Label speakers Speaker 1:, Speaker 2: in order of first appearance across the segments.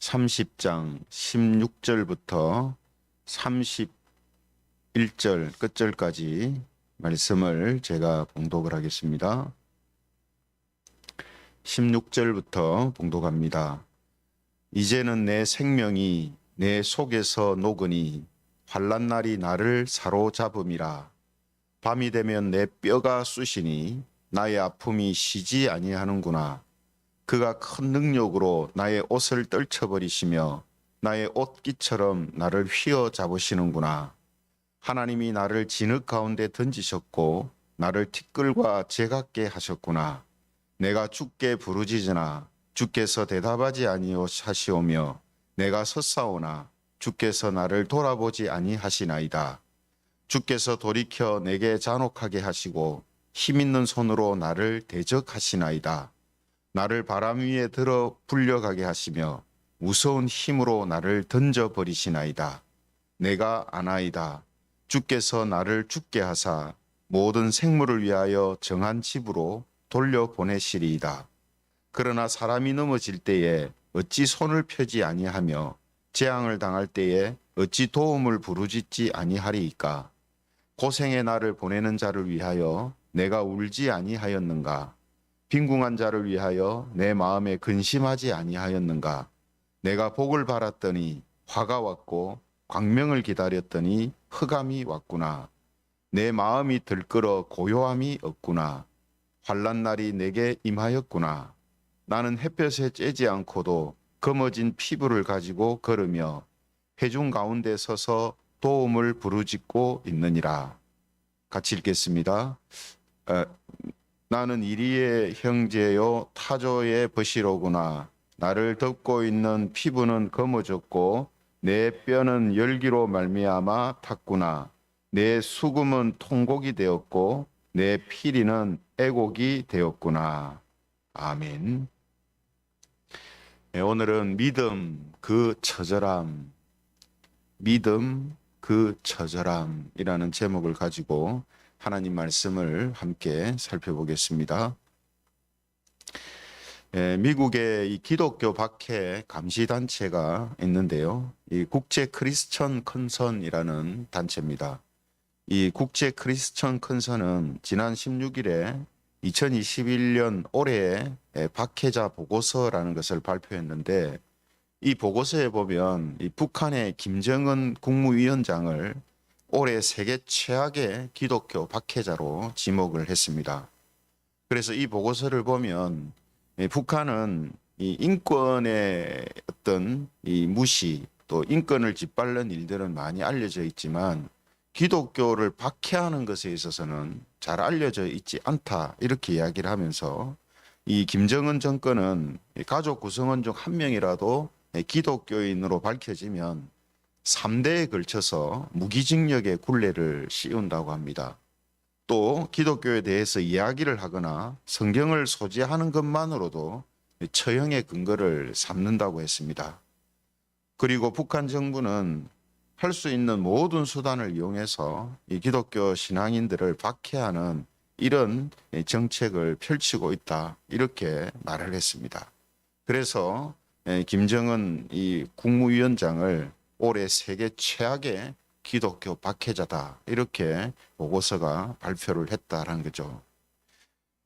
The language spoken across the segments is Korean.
Speaker 1: 30장 16절부터 31절 끝절까지 말씀을 제가 봉독을 하겠습니다. 16절부터 봉독합니다. 이제는 내 생명이 내 속에서 녹으니 환난날이 나를 사로잡음이라. 밤이 되면 내 뼈가 쑤시니 나의 아픔이 쉬지 아니하는구나. 그가 큰 능력으로 나의 옷을 떨쳐버리시며 나의 옷깃처럼 나를 휘어잡으시는구나. 하나님이 나를 진흙 가운데 던지셨고 나를 티끌과 재같게 하셨구나. 내가 주께 부르짖으나 주께서 대답하지 아니하시오며 내가 섰사오나 주께서 나를 돌아보지 아니하시나이다. 주께서 돌이켜 내게 잔혹하게 하시고 힘있는 손으로 나를 대적하시나이다. 나를 바람 위에 들어 불려가게 하시며 무서운 힘으로 나를 던져버리시나이다. 내가 아나이다. 주께서 나를 죽게 하사 모든 생물을 위하여 정한 집으로 돌려보내시리이다. 그러나 사람이 넘어질 때에 어찌 손을 펴지 아니하며 재앙을 당할 때에 어찌 도움을 부르짖지 아니하리이까. 고생의 날을 보내는 자를 위하여 내가 울지 아니하였는가. 빈궁한 자를 위하여 내 마음에 근심하지 아니하였는가. 내가 복을 바랐더니 화가 왔고 광명을 기다렸더니 흑암이 왔구나. 내 마음이 들끓어 고요함이 없구나. 환난 날이 내게 임하였구나. 나는 햇볕에 쬐지 않고도 검어진 피부를 가지고 걸으며 회중 가운데 서서 도움을 부르짖고 있느니라. 같이 읽겠습니다. 나는 이리의 형제요 타조의 벗이로구나. 나를 덮고 있는 피부는 검어졌고 내 뼈는 열기로 말미암아 탔구나. 내 수금은 통곡이 되었고 내 피리는 애곡이 되었구나. 아멘. 오늘은 믿음 그 처절함, 믿음 그 처절함이라는 제목을 가지고 하나님 말씀을 함께 살펴보겠습니다. 미국의 이 기독교 박해 감시단체가 있는데요. 이 국제 크리스천 컨선이라는 단체입니다. 이 국제 크리스천 컨선은 지난 16일에 2021년 올해의 박해자 보고서라는 것을 발표했는데, 이 보고서에 보면 이 북한의 김정은 국무위원장을 올해 세계 최악의 기독교 박해자로 지목을 했습니다. 그래서 이 보고서를 보면 북한은 이 인권의 어떤 이 무시, 또 인권을 짓밟는 일들은 많이 알려져 있지만 기독교를 박해하는 것에 있어서는 잘 알려져 있지 않다, 이렇게 이야기를 하면서 이 김정은 정권은 가족 구성원 중 한 명이라도 기독교인으로 밝혀지면 3대에 걸쳐서 무기징역의 굴레를 씌운다고 합니다. 또 기독교에 대해서 이야기를 하거나 성경을 소지하는 것만으로도 처형의 근거를 삼는다고 했습니다. 그리고 북한 정부는 할 수 있는 모든 수단을 이용해서 이 기독교 신앙인들을 박해하는 이런 정책을 펼치고 있다, 이렇게 말을 했습니다. 그래서 김정은 이 국무위원장을 올해 세계 최악의 기독교 박해자다, 이렇게 보고서가 발표를 했다라는 거죠.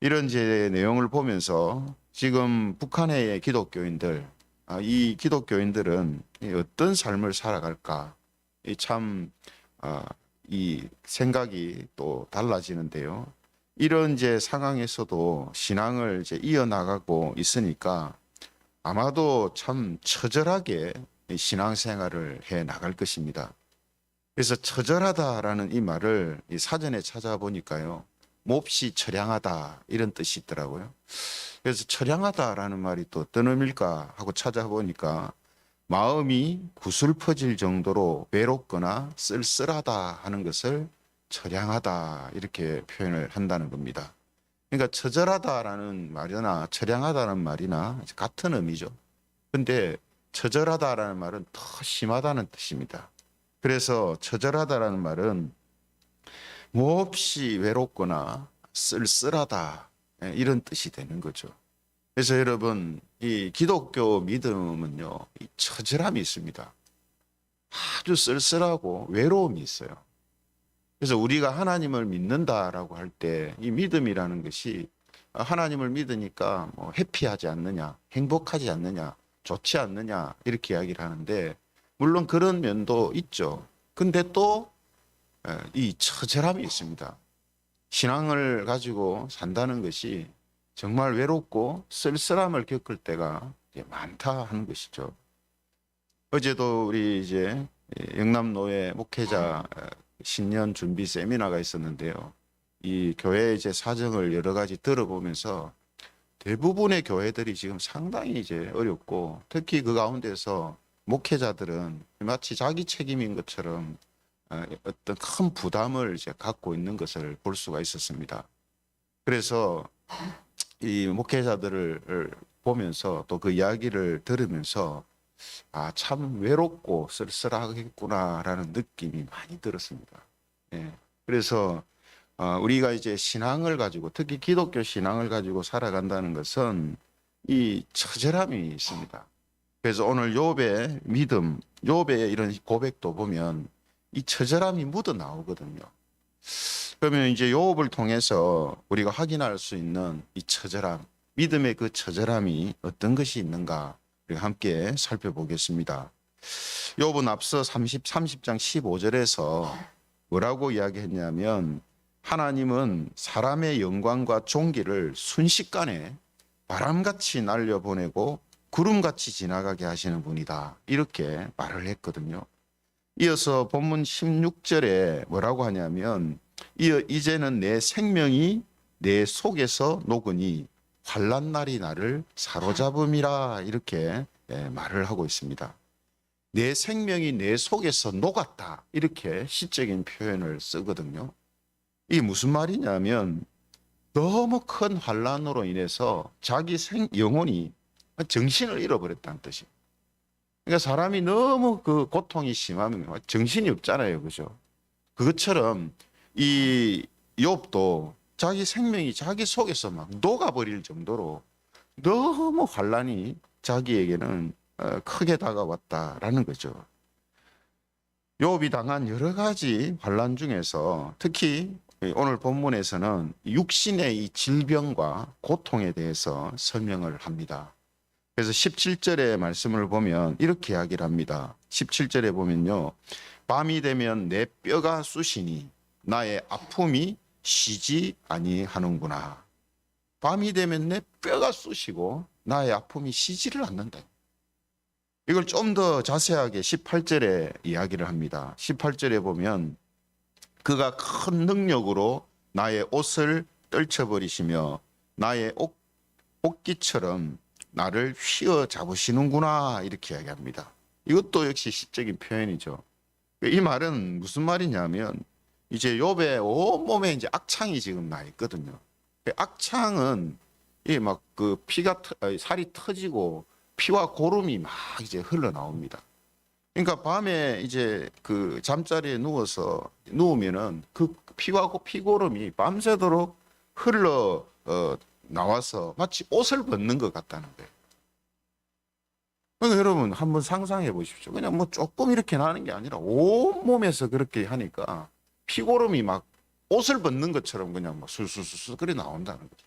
Speaker 1: 이런 제 내용을 보면서 지금 북한의 기독교인들, 이 기독교인들은 어떤 삶을 살아갈까, 이 생각이 또 달라지는데요. 이런 이제 상황에서도 신앙을 이제 이어나가고 있으니까 아마도 참 처절하게 신앙생활을 해 나갈 것입니다. 그래서 처절하다라는 이 말을 이 사전에 찾아보니까요, 몹시 처량하다, 이런 뜻이 있더라고요. 그래서 처량하다라는 말이 또 어떤 의미일까 하고 찾아보니까 마음이 구슬퍼질 정도로 외롭거나 쓸쓸하다 하는 것을 처량하다, 이렇게 표현을 한다는 겁니다. 그러니까 처절하다라는 말이나 처량하다는 말이나 같은 의미죠. 근데 처절하다라는 말은 더 심하다는 뜻입니다. 그래서 처절하다라는 말은 몹시 외롭거나 쓸쓸하다, 이런 뜻이 되는 거죠. 그래서 여러분, 이 기독교 믿음은요, 이 처절함이 있습니다. 아주 쓸쓸하고 외로움이 있어요. 그래서 우리가 하나님을 믿는다라고 할 때 이 믿음이라는 것이 하나님을 믿으니까 뭐 해피하지 않느냐, 행복하지 않느냐, 좋지 않느냐 이렇게 이야기를 하는데 물론 그런 면도 있죠. 근데 또 이 처절함이 있습니다. 신앙을 가지고 산다는 것이 정말 외롭고 쓸쓸함을 겪을 때가 많다 하는 것이죠. 어제도 우리 이제 영남노회 목회자 신년 준비 세미나가 있었는데요. 이 교회 이제 사정을 여러 가지 들어보면서 대부분의 교회들이 지금 상당히 이제 어렵고 특히 그 가운데서 목회자들은 마치 자기 책임인 것처럼 어떤 큰 부담을 이제 갖고 있는 것을 볼 수가 있었습니다. 그래서 이 목회자들을 보면서 또 그 이야기를 들으면서 참 외롭고 쓸쓸하겠구나라는 느낌이 많이 들었습니다. 예. 그래서 우리가 이제 신앙을 가지고 특히 기독교 신앙을 가지고 살아간다는 것은 이 처절함이 있습니다. 그래서 오늘 욥의 믿음, 욥의 이런 고백도 보면 이 처절함이 묻어 나오거든요. 그러면 이제 욥을 통해서 우리가 확인할 수 있는 이 처절함, 믿음의 그 처절함이 어떤 것이 있는가 우리가 함께 살펴보겠습니다. 욥은 앞서 30장 15절에서 뭐라고 이야기했냐면 하나님은 사람의 영광과 존귀를 순식간에 바람같이 날려보내고 구름같이 지나가게 하시는 분이다. 이렇게 말을 했거든요. 이어서 본문 16절에 뭐라고 하냐면 이제는 내 생명이 내 속에서 녹으니 환난 날이 나를 사로잡음이라 이렇게 말을 하고 있습니다. 내 생명이 내 속에서 녹았다 이렇게 시적인 표현을 쓰거든요. 이게 무슨 말이냐면 너무 큰 환난으로 인해서 자기 영혼이 정신을 잃어버렸다는 뜻이에요. 그러니까 사람이 너무 그 고통이 심하면 정신이 없잖아요. 그죠? 그것처럼 이 욥도 자기 생명이 자기 속에서 막 녹아버릴 정도로 너무 환난이 자기에게는 크게 다가왔다라는 거죠. 욥이 당한 여러 가지 환난 중에서 특히 오늘 본문에서는 육신의 이 질병과 고통에 대해서 설명을 합니다. 그래서 17절의 말씀을 보면 이렇게 이야기를 합니다. 17절에 보면요. 밤이 되면 내 뼈가 쑤시니 나의 아픔이 쉬지 아니하는구나. 밤이 되면 내 뼈가 쑤시고 나의 아픔이 쉬지를 않는다. 이걸 좀 더 자세하게 18절에 이야기를 합니다. 18절에 보면 그가 큰 능력으로 나의 옷을 떨쳐버리시며 나의 옷깃처럼 나를 휘어 잡으시는구나 이렇게 이야기합니다. 이것도 역시 시적인 표현이죠. 이 말은 무슨 말이냐면 이제 욥의 온몸에 이제 악창이 지금 나 있거든요. 악창은 이 막 그 살이 터지고 피와 고름이 막 이제 흘러나옵니다. 그러니까 밤에 이제 그 잠자리에 누우면은 그 피와 피고름이 밤새도록 흘러 나와서 마치 옷을 벗는 것 같다는 거예요. 그러니까 여러분 한번 상상해 보십시오. 그냥 뭐 조금 이렇게 나는 게 아니라 온몸에서 그렇게 하니까 피고름이 막 옷을 벗는 것처럼 그냥 막 술술술 그래 나온다는 거죠.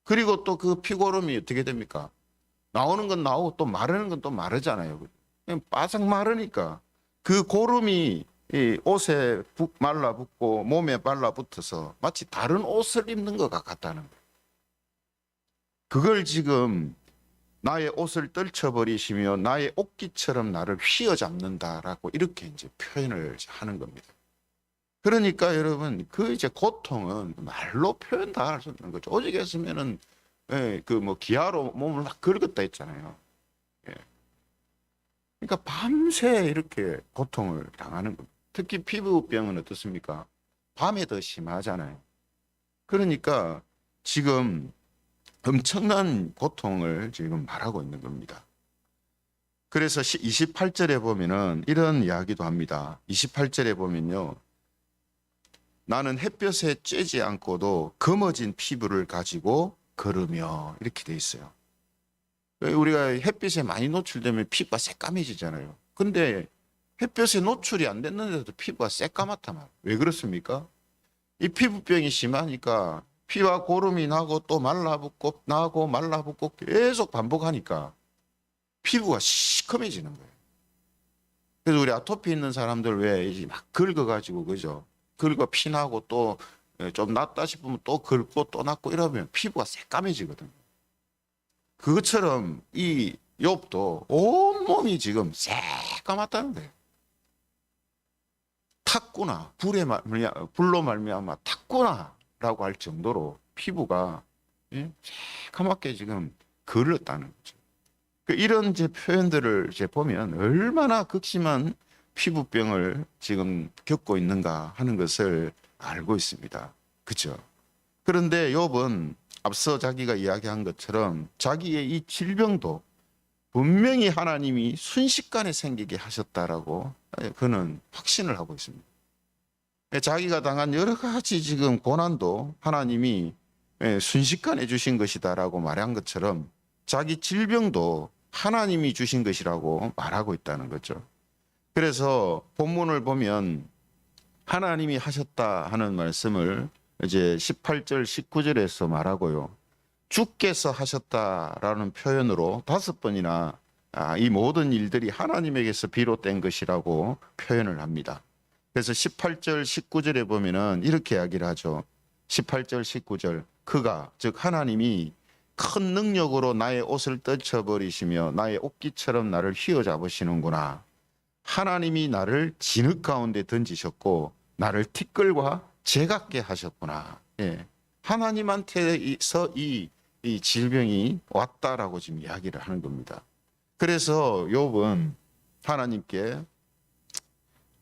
Speaker 1: 그리고 또 그 피고름이 어떻게 됩니까? 나오는 건 나오고 또 마르는 건 또 마르잖아요. 그냥 바삭 마르니까 그 고름이 이 옷에 말라붙고 몸에 말라붙어서 마치 다른 옷을 입는 것 같다는 거예요. 그걸 지금 나의 옷을 떨쳐버리시며 나의 옷깃처럼 나를 휘어잡는다라고 이렇게 이제 표현을 하는 겁니다. 그러니까 여러분 그 이제 고통은 말로 표현 다 할 수 없는 거죠. 오직 했으면은 그 뭐 기아로 몸을 막 긁었다 했잖아요. 예. 그러니까 밤새 이렇게 고통을 당하는 겁니다. 특히 피부병은 어떻습니까? 밤에 더 심하잖아요. 그러니까 지금 엄청난 고통을 지금 말하고 있는 겁니다. 그래서 28절에 보면은 이런 이야기도 합니다. 28절에 보면요. 나는 햇볕에 쬐지 않고도 검어진 피부를 가지고 걸으며 이렇게 돼 있어요. 우리가 햇빛에 많이 노출되면 피부가 새까매지잖아요. 근데 햇볕에 노출이 안 됐는데도 피부가 새까맣단 말이에요. 왜 그렇습니까? 이 피부병이 심하니까 피와 고름이 나고 또 말라붙고 나고 말라붙고 계속 반복하니까 피부가 시커매지는 거예요. 그래서 우리 아토피 있는 사람들 왜 이제 막 긁어가지고 그죠? 긁어 피나고 또 좀 낫다 싶으면 또 긁고 또 낫고 이러면 피부가 새까매지거든요. 그것처럼 이 욥도 온몸이 지금 새까맣다는 거예요. 탔구나. 불로 말미암아 탔구나라고 할 정도로 피부가 새까맣게 지금 걸렸다는 거죠. 이런 이제 표현들을 이제 보면 얼마나 극심한 피부병을 지금 겪고 있는가 하는 것을 알고 있습니다. 그렇죠? 그런데 욥은 앞서 자기가 이야기한 것처럼 자기의 이 질병도 분명히 하나님이 순식간에 생기게 하셨다라고 그는 확신을 하고 있습니다. 자기가 당한 여러 가지 지금 고난도 하나님이 순식간에 주신 것이다라고 말한 것처럼 자기 질병도 하나님이 주신 것이라고 말하고 있다는 거죠. 그래서 본문을 보면 하나님이 하셨다 하는 말씀을 이제 18절 19절에서 말하고요. 주께서 하셨다라는 표현으로 5번이나 이 모든 일들이 하나님에게서 비롯된 것이라고 표현을 합니다. 그래서 18절 19절에 보면은 이렇게 이야기를 하죠. 18절 19절 그가 즉 하나님이 큰 능력으로 나의 옷을 떨쳐버리시며 나의 옷깃처럼 나를 휘어잡으시는구나. 하나님이 나를 진흙 가운데 던지셨고 나를 티끌과 제각게 하셨구나. 예. 하나님한테서 이 질병이 왔다라고 지금 이야기를 하는 겁니다. 그래서 욥은 하나님께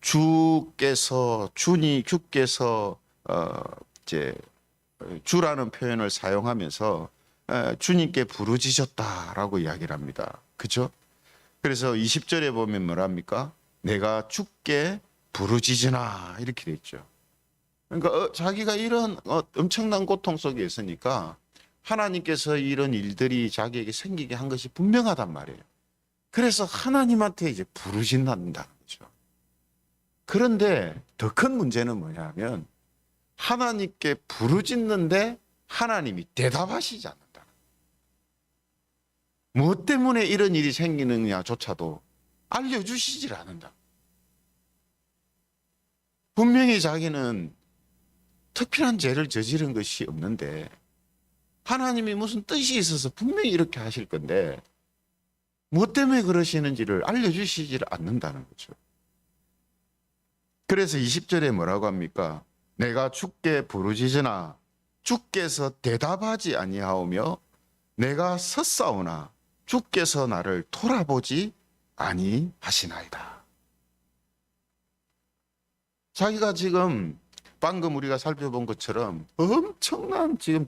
Speaker 1: 주께서 이제 주라는 표현을 사용하면서 주님께 부르짖었다라고 이야기를 합니다. 그렇죠? 그래서 20절에 보면 뭐랍니까? 내가 주께 부르짖으나 이렇게 돼 있죠. 그러니까 자기가 이런 엄청난 고통 속에 있으니까 하나님께서 이런 일들이 자기에게 생기게 한 것이 분명하단 말이에요. 그래서 하나님한테 이제 부르짖는다는 거죠. 그런데 더 큰 문제는 뭐냐면 하나님께 부르짖는데 하나님이 대답하시지 않는다. 무엇 때문에 이런 일이 생기느냐조차도 알려주시질 않는다. 분명히 자기는 특별한 죄를 저지른 것이 없는데 하나님이 무슨 뜻이 있어서 분명히 이렇게 하실 건데 무엇 때문에 그러시는지를 알려주시질 않는다는 거죠. 그래서 20절에 뭐라고 합니까? 내가 주께 부르짖으나 주께서 대답하지 아니하오며 내가 섰사오나 주께서 나를 돌아보지 아니하시나이다. 자기가 지금 방금 우리가 살펴본 것처럼 엄청난 지금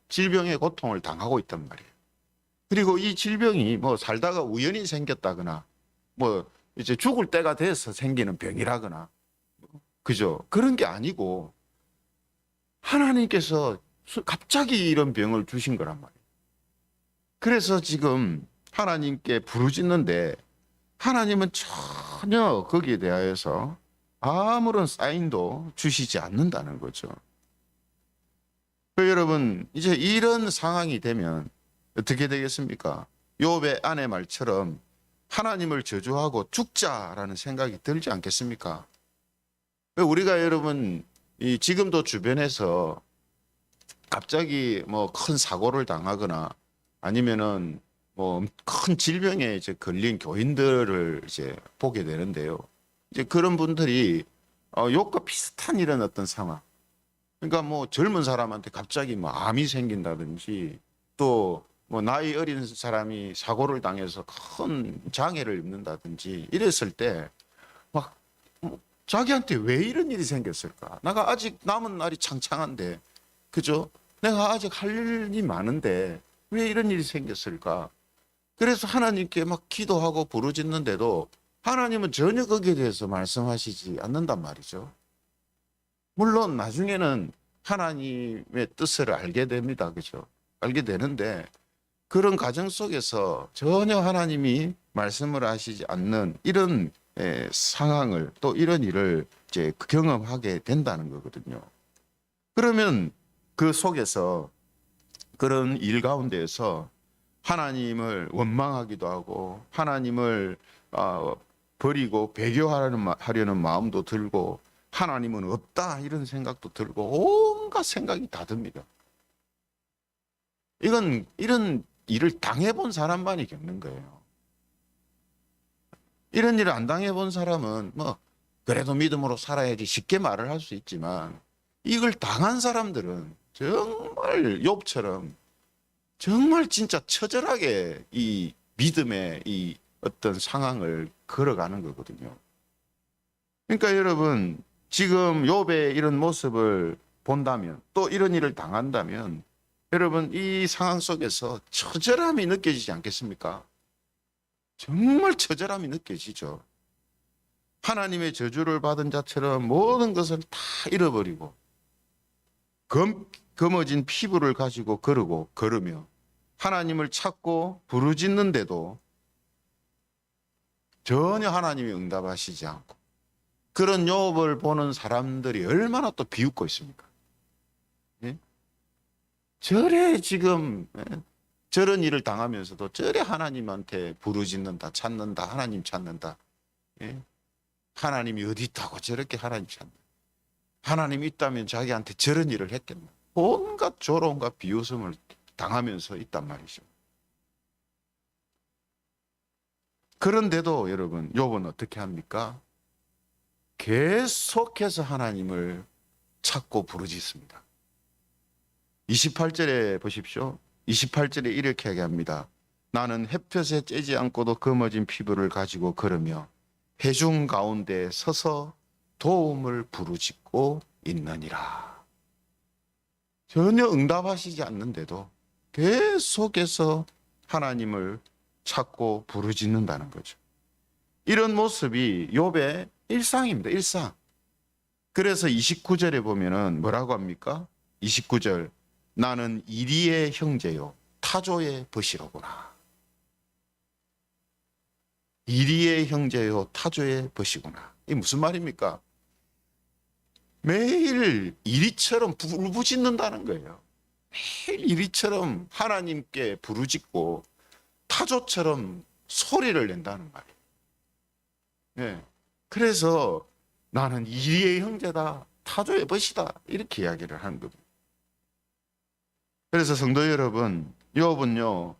Speaker 1: 질병의 고통을 당하고 있단 말이에요. 그리고 이 질병이 뭐 살다가 우연히 생겼다거나 뭐 이제 죽을 때가 돼서 생기는 병이라거나 그죠? 그런 게 아니고 하나님께서 갑자기 이런 병을 주신 거란 말이에요. 그래서 지금 하나님께 부르짖는데 하나님은 전혀 거기에 대하여서 아무런 사인도 주시지 않는다는 거죠. 여러분 이제 이런 상황이 되면 어떻게 되겠습니까? 욥의 아내 말처럼 하나님을 저주하고 죽자라는 생각이 들지 않겠습니까? 우리가 여러분 지금도 주변에서 갑자기 뭐 큰 사고를 당하거나 아니면은 뭐 큰 질병에 이제 걸린 교인들을 이제 보게 되는데요. 이제 그런 분들이 욥과 비슷한 이런 어떤 상황. 그러니까 뭐 젊은 사람한테 갑자기 뭐 암이 생긴다든지 또 뭐 나이 어린 사람이 사고를 당해서 큰 장애를 입는다든지 이랬을 때 막 자기한테 왜 이런 일이 생겼을까? 내가 아직 남은 날이 창창한데, 그죠? 내가 아직 할 일이 많은데 왜 이런 일이 생겼을까? 그래서 하나님께 막 기도하고 부르짖는데도 하나님은 전혀 거기에 대해서 말씀하시지 않는단 말이죠. 물론 나중에는 하나님의 뜻을 알게 됩니다. 그죠? 알게 되는데, 그런 과정 속에서 전혀 하나님이 말씀을 하시지 않는 이런 상황을, 또 이런 일을 이제 경험하게 된다는 거거든요. 그러면 그 속에서, 그런 일 가운데에서 하나님을 원망하기도 하고 하나님을 버리고 배교하려는 마음도 들고 하나님은 없다 이런 생각도 들고 온갖 생각이 다 듭니다. 이건 이런 일을 당해본 사람만이 겪는 거예요. 이런 일을 안 당해본 사람은 뭐 그래도 믿음으로 살아야지 쉽게 말을 할 수 있지만, 이걸 당한 사람들은 정말 욥처럼 정말 진짜 처절하게 이 믿음의 이 어떤 상황을 걸어가는 거거든요. 그러니까 여러분, 지금 욥의 이런 모습을 본다면, 또 이런 일을 당한다면 여러분 이 상황 속에서 처절함이 느껴지지 않겠습니까? 정말 처절함이 느껴지죠. 하나님의 저주를 받은 자처럼 모든 것을 다 잃어버리고 검어진 피부를 가지고 걸으며 하나님을 찾고 부르짖는데도 전혀 하나님이 응답하시지 않고, 그런 욥을 보는 사람들이 얼마나 또 비웃고 있습니까? 예? 저래 지금 저런 일을 당하면서도 저래 하나님한테 부르짖는다, 찾는다, 하나님 찾는다. 예? 하나님이 어디 있다고 저렇게 하나님 찾는다. 하나님이 있다면 자기한테 저런 일을 했겠나. 온갖 조롱과 비웃음을 당하면서 있단 말이죠. 그런데도 여러분, 욥은 어떻게 합니까? 계속해서 하나님을 찾고 부르짖습니다. 28절에 보십시오. 28절에 이렇게 얘기합니다. 나는 햇볕에 쬐지 않고도 검어진 피부를 가지고 걸으며 회중 가운데 서서 도움을 부르짖고 있느니라. 전혀 응답하시지 않는데도 계속해서 하나님을 찾고 부르짖는다는 거죠. 이런 모습이 욥의 일상입니다. 일상. 그래서 29절에 보면은 뭐라고 합니까? 29절. 나는 이리의 형제요 타조의 벗이로구나. 이리의 형제요 타조의 벗이구나. 이게 무슨 말입니까? 매일 이리처럼 부르짖는다는 거예요. 매일 이리처럼 하나님께 부르짖고 타조처럼 소리를 낸다는 말이에요. 네. 그래서 나는 이리의 형제다, 타조의 벗이다, 이렇게 이야기를 하는 겁니다. 그래서 성도 여러분, 욥은요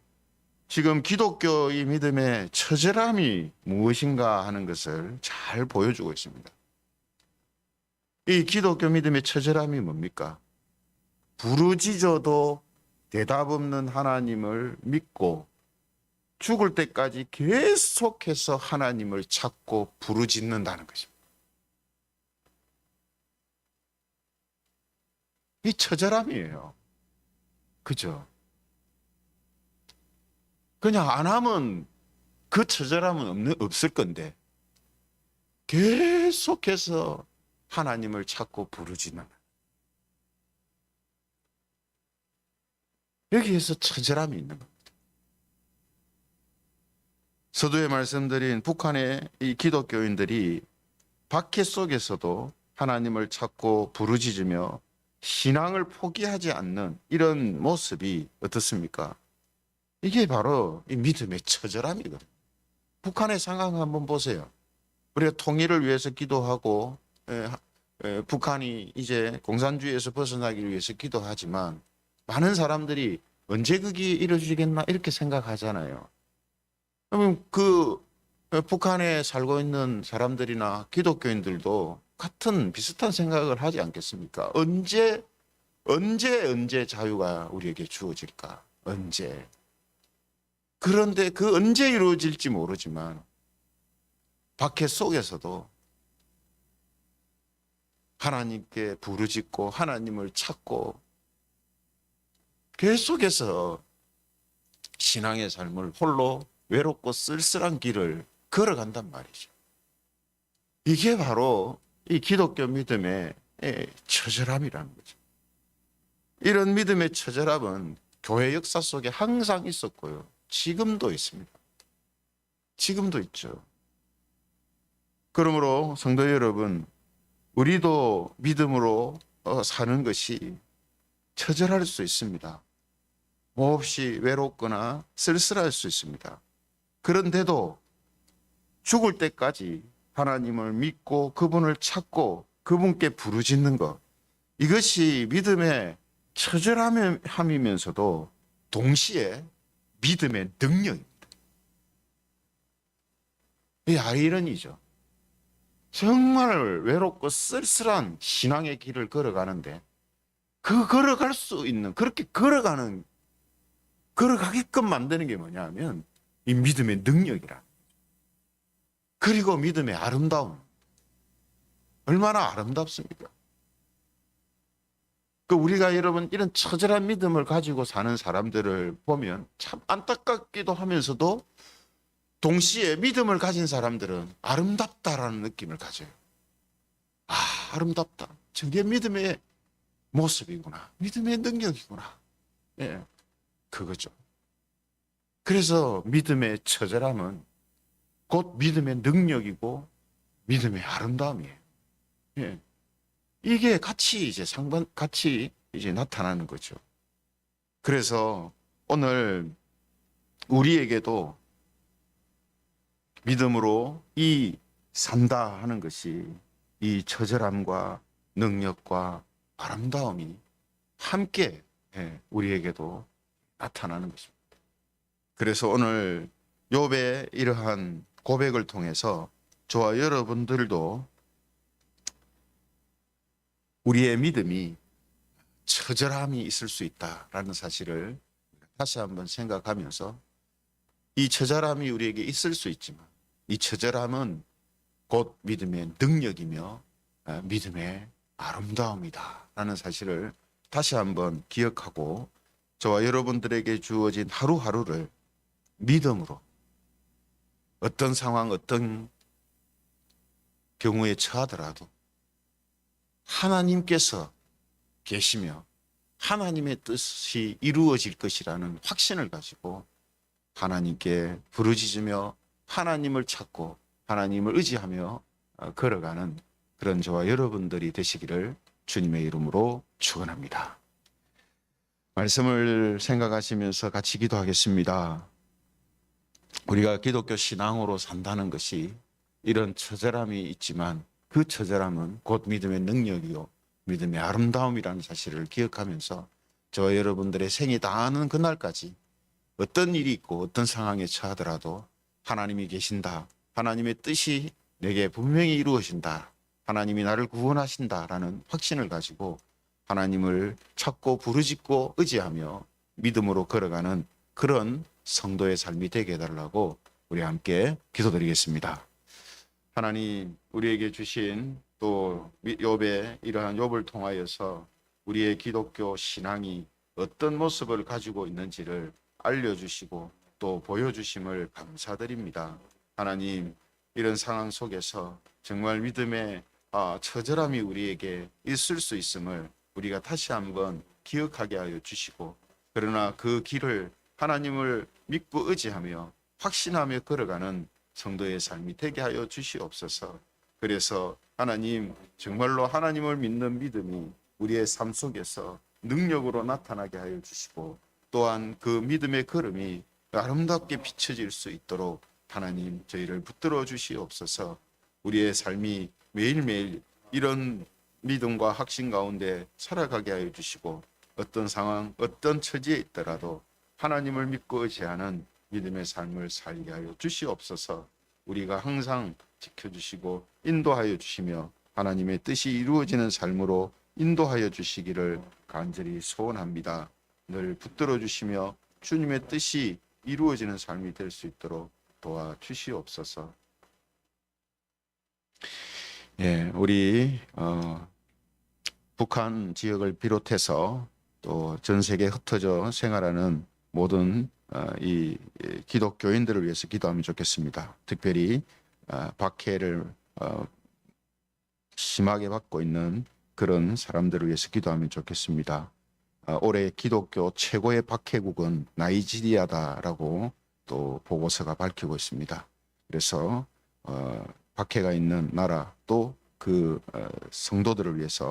Speaker 1: 지금 기독교의 믿음의 처절함이 무엇인가 하는 것을 잘 보여주고 있습니다. 이 기독교 믿음의 처절함이 뭡니까? 부르짖어도 대답 없는 하나님을 믿고 죽을 때까지 계속해서 하나님을 찾고 부르짖는다는 것입니다. 이 처절함이에요. 그죠? 그냥 안 하면 그 처절함은 없을 건데 계속해서 하나님을 찾고 부르짖는, 여기에서 처절함이 있는 겁니다. 서두에 말씀드린 북한의 이 기독교인들이 박해 속에서도 하나님을 찾고 부르짖으며 신앙을 포기하지 않는 이런 모습이 어떻습니까? 이게 바로 이 믿음의 처절함이거든요. 북한의 상황 한번 보세요. 우리가 통일을 위해서 기도하고 북한이 이제 공산주의에서 벗어나기 위해서 기도하지만 많은 사람들이 언제 그게 이루어지겠나 이렇게 생각하잖아요. 그러면 그 북한에 살고 있는 사람들이나 기독교인들도 같은 비슷한 생각을 하지 않겠습니까? 언제 자유가 우리에게 주어질까? 언제? 그런데 그 언제 이루어질지 모르지만 박해 속에서도 하나님께 부르짖고 하나님을 찾고 계속해서 신앙의 삶을 홀로 외롭고 쓸쓸한 길을 걸어간단 말이죠. 이게 바로 이 기독교 믿음의 처절함이라는 거죠. 이런 믿음의 처절함은 교회 역사 속에 항상 있었고요. 지금도 있습니다. 지금도 있죠. 그러므로 성도 여러분, 우리도 믿음으로 사는 것이 처절할 수 있습니다. 몹시 외롭거나 쓸쓸할 수 있습니다. 그런데도 죽을 때까지 하나님을 믿고 그분을 찾고 그분께 부르짖는 것, 이것이 믿음의 처절함이면서도 동시에 믿음의 능력입니다. 이 아이러니죠. 정말 외롭고 쓸쓸한 신앙의 길을 걸어가는데 그 걸어갈 수 있는, 그렇게 걸어가게끔 만드는 게 뭐냐면 이 믿음의 능력이라. 그리고 믿음의 아름다움. 얼마나 아름답습니까? 우리가 여러분 이런 처절한 믿음을 가지고 사는 사람들을 보면 참 안타깝기도 하면서도 동시에 믿음을 가진 사람들은 아름답다라는 느낌을 가져요. 아, 아름답다. 저게 믿음의 모습이구나. 믿음의 능력이구나. 예, 그거죠. 그래서 믿음의 처절함은 곧 믿음의 능력이고 믿음의 아름다움이에요. 예. 이게 같이 이제 나타나는 거죠. 그래서 오늘 우리에게도 믿음으로 이 산다 하는 것이 이 처절함과 능력과 아름다움이 함께 우리에게도 나타나는 것입니다. 그래서 오늘 욥의 이러한 고백을 통해서 저와 여러분들도 우리의 믿음이 처절함이 있을 수 있다라는 사실을 다시 한번 생각하면서 이 처절함이 우리에게 있을 수 있지만 이 처절함은 곧 믿음의 능력이며 믿음의 아름다움이다라는 사실을 다시 한번 기억하고 저와 여러분들에게 주어진 하루하루를 믿음으로 어떤 상황, 어떤 경우에 처하더라도 하나님께서 계시며 하나님의 뜻이 이루어질 것이라는 확신을 가지고 하나님께 부르짖으며 하나님을 찾고 하나님을 의지하며 걸어가는 그런 저와 여러분들이 되시기를 주님의 이름으로 축원합니다. 말씀을 생각하시면서 같이 기도하겠습니다. 우리가 기독교 신앙으로 산다는 것이 이런 처절함이 있지만 그 처절함은 곧 믿음의 능력이요 믿음의 아름다움이라는 사실을 기억하면서 저와 여러분들의 생이 다하는 그날까지 어떤 일이 있고 어떤 상황에 처하더라도 하나님이 계신다, 하나님의 뜻이 내게 분명히 이루어진다, 하나님이 나를 구원하신다라는 확신을 가지고 하나님을 찾고 부르짖고 의지하며 믿음으로 걸어가는 그런 성도의 삶이 되게 해달라고 우리 함께 기도드리겠습니다. 하나님, 우리에게 주신 또 욥의 이러한 욥을 통하여서 우리의 기독교 신앙이 어떤 모습을 가지고 있는지를 알려주시고 또 보여주심을 감사드립니다. 하나님, 이런 상황 속에서 정말 믿음의 처절함이 우리에게 있을 수 있음을 우리가 다시 한번 기억하게 하여 주시고, 그러나 그 길을 하나님을 믿고 의지하며 확신하며 걸어가는 성도의 삶이 되게 하여 주시옵소서. 그래서 하나님, 정말로 하나님을 믿는 믿음이 우리의 삶 속에서 능력으로 나타나게 하여 주시고, 또한 그 믿음의 걸음이 아름답게 비춰질 수 있도록 하나님 저희를 붙들어 주시옵소서. 우리의 삶이 매일매일 이런 믿음과 확신 가운데 살아가게 하여 주시고, 어떤 상황, 어떤 처지에 있더라도 하나님을 믿고 의지하는 믿음의 삶을 살게 하여 주시옵소서. 우리가 항상 지켜주시고 인도하여 주시며 하나님의 뜻이 이루어지는 삶으로 인도하여 주시기를 간절히 소원합니다. 늘 붙들어 주시며 주님의 뜻이 이루어지는 삶이 될 수 있도록 도와주시옵소서. 우리 북한 지역을 비롯해서 또 전 세계에 흩어져 생활하는 모든 이 기독교인들을 위해서 기도하면 좋겠습니다. 특별히 박해를 심하게 받고 있는 그런 사람들을 위해서 기도하면 좋겠습니다. 올해 기독교 최고의 박해국은 나이지리아다라고 또 보고서가 밝히고 있습니다. 그래서 박해가 있는 나라 또 그 성도들을 위해서